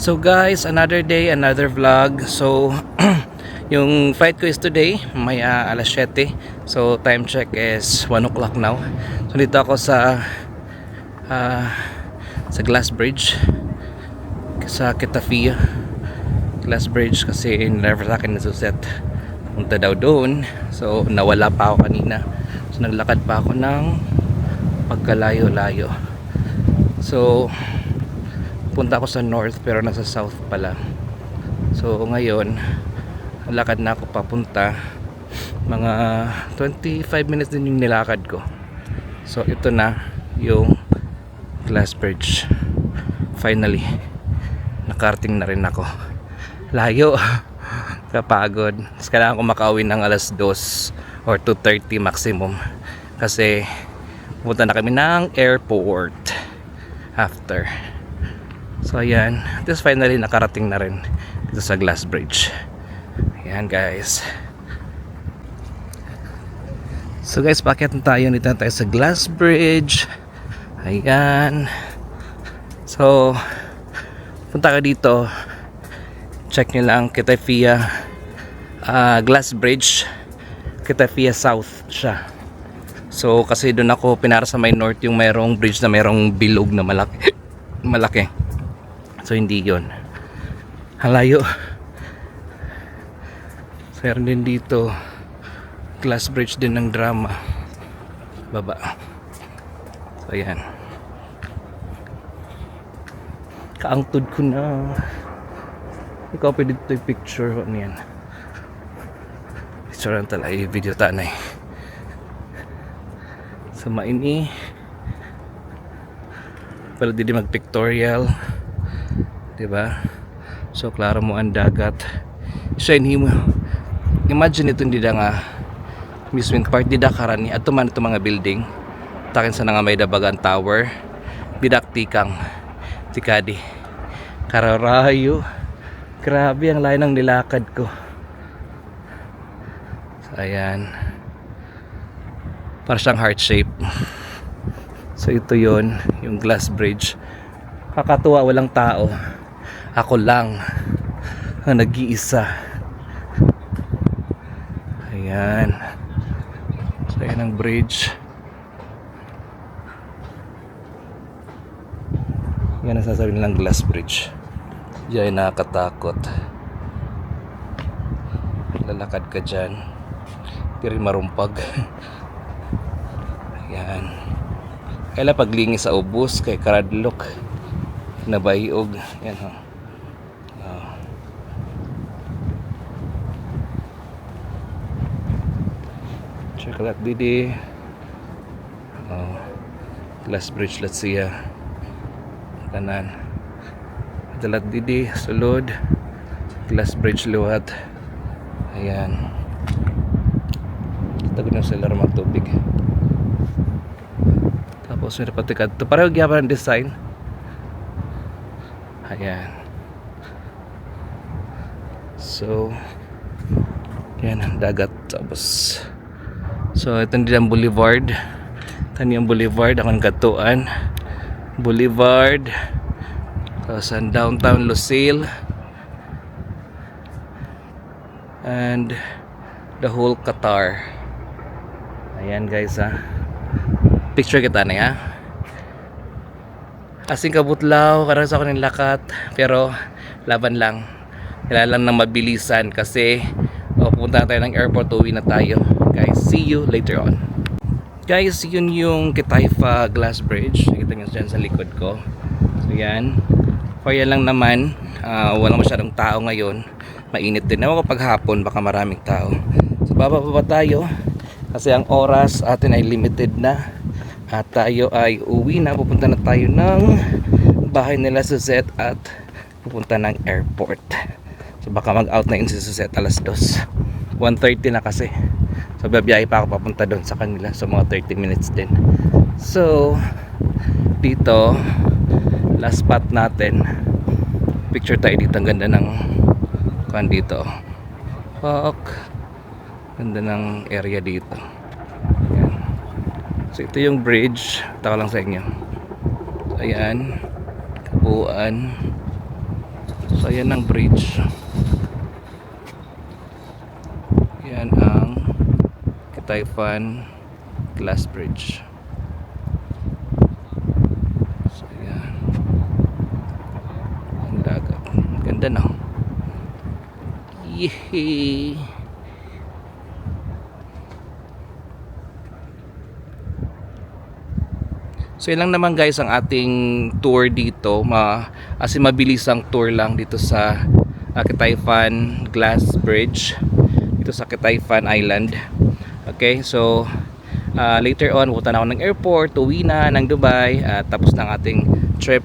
So guys, another day, another vlog. So yung flight ko is today, may alas 7. So time check is 1 o'clock now. So dito ako ah, sa Glass Bridge, sa Kitafia Glass Bridge, kasi never sa akin nasuset punta daw doon. So nawala pa ako kanina. So naglakad pa ako ng pagkalayo-layo. So punta ako sa north pero nasa south pala. So ngayon lakad na ako papunta. Mga 25 minutes din yung nilakad ko. So ito na yung Glass Bridge. Finally nakarating na rin ako. Layo. Kapagod. Tapos kailangan ko makauwi ng alas 2 or 2:30 maximum, kasi pupunta na kami ng airport after. So ayan, this finally nakarating na rin dito sa Glass Bridge. Ayan guys. So guys, packet na tayo. Dito na tayo sa Glass Bridge. Ayan. So punta ka dito, check nyo lang, Kitafia Glass Bridge, Kitafia South siya. So kasi doon ako pinara sa may north, yung mayroong bridge na mayroong bilog na malaki malaki. So hindi yon, halayo. So meron din dito Glass Bridge din ng drama baba. So ayan, kaangtod ko na. Ikaw pwede dito yung picture. Ano yan, picture lang tala, video tanay sa maini pero di mag pictorial, diba? So klaro mo ang dagat. So mo imagine ito, hindi da nga amusement park, di da karani at man ito mga building takin sa nga may dabagan tower, didaktikang tikadi kararayo. Grabe ang layo ng nilakad ko. So ayan, para siyang heart shape. So ito yon, yung Glass Bridge. Kakatuwa, walang tao. Ako lang ang nag-iisa. Ayan. So ayan ang bridge. Yan ang sasabi nilang Glass Bridge. Diyan nakakatakot. Lalakad ka dyan, di rin marumpag. Ayan. Kailan paglingis sa ubos kay karadlok nabayog. Yan ho. Oh. Check that didi. Oh. Glass Bridge, let's see ya. Kanan. Dalat didi, sulod. Glass Bridge luwat. Ayan. Tagod na sila ramang tubig. Tapos may napatikad. Ito pareho gyapan ng design. Ayan. So yan ang dagat. Tapos so ito din ang boulevard. Ito yung boulevard. Akong katuan Boulevard. Tapos ang downtown Lucille and the whole Qatar. Ayan guys ha, picture kita na ha. Asing kabutlaw karang sa kaning lakat, pero laban lang. Kailangan lang ng mabilisan kasi pupunta tayo ng airport, uwi na tayo guys. See you later on guys. Yun yung Kitafia Glass Bridge, nakita nyo dyan sa likod ko. So yan, kaya lang naman, walang masyadong tao ngayon. Mainit din. Ewan ko paghapon baka maraming tao. So bababa tayo kasi ang oras atin ay limited na. At tayo ay uwi na. Pupunta na tayo ng bahay nila Suzette at pupunta ng airport. So baka mag-out na yun si Suzette alas 2. 1:30 na kasi. So babiyahe pa ako papunta doon sa kanila. So mga 30 minutes din. So dito last spot natin, picture tayo dito. Ang ganda ng kuan dito, fuck, ganda ng area dito. Ayan. So ito yung bridge, taka lang sa inyo. So ayan, kabuuan Ayan ang bridge. Yan ang Kitayfan Glass Bridge. So yan. Ang dagat. Ganda no? Yehey! So yun lang naman guys ang ating tour dito. As in, mabilis ang tour lang dito sa Kitayfan Glass Bridge dito sa Kitayfan Island. Okay, so later on pupunta na ako ng airport, uwi na ng Dubai at tapos na ang ating trip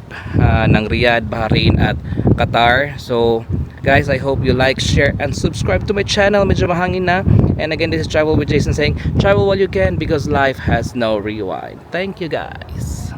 ng Riyadh, Bahrain at Qatar. So guys, I hope you like, share and subscribe to my channel. Medyo mahangin na. And again, this is Travel with Jason saying, travel while you can because life has no rewind. Thank you guys.